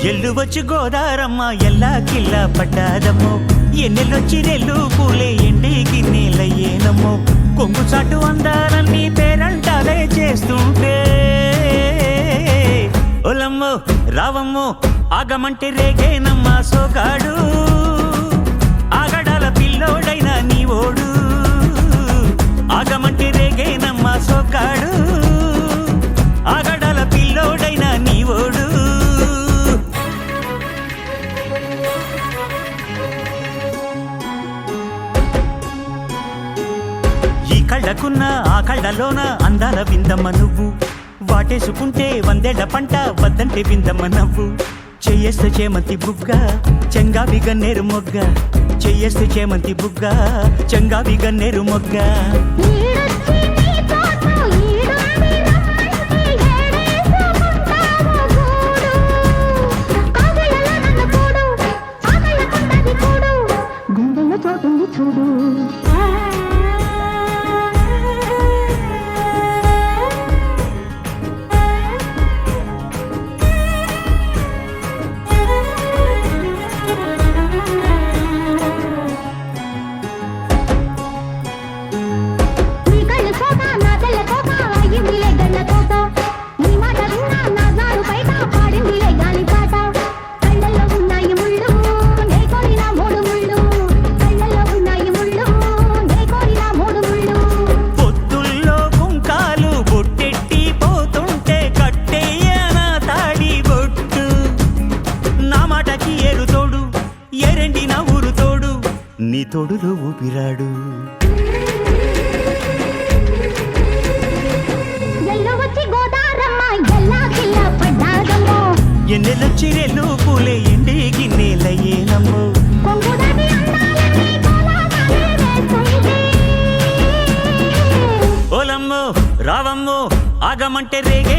ఎల్లు వచ్చి గోదారమ్మ ఎల్లా కిల్లా పడ్డాదమ్మో ఎన్నెల్లొచ్చి రెల్లు పూలే ఎండి గిన్నెలయ్యేనమ్మో కొంగు చాటు అందాలన్నీ పేరంటాలే చేస్తుంటే ఒలమ్మో రావమ్మో ఆగమంటే రేగేనమ్మ సోగాడు ఆగడాల పిల్లోడైన నీ ఓడు ఆగమంటే రేగేనమ్మ సోగాడు ఆగడాల పిల్లోడైన నీ ఓడు కళ్ళకున్న ఆ కళ్ళలోన అందాల విందమ్మ నువ్వు వాటేసుకుంటే వందేళ్ల పంట వద్దంటే విందమ్మ నవ్వు చెయ్యేస్తే చేమంతి బుగ్గ చెంగావి గన్నేరు మొగ్గ చెయ్యేస్తే చేమంతి బుగ్గ చెంగావి గన్నేరు మొగ్గ చూడు నీ తోడులో ఊపిరాడు ఎన్నెలొచ్చి రెల్లు పూలే ఎండి గిన్నెలయ్యేనమ్మో ఓలమ్మో రావమ్మో ఆగమంటే రేగే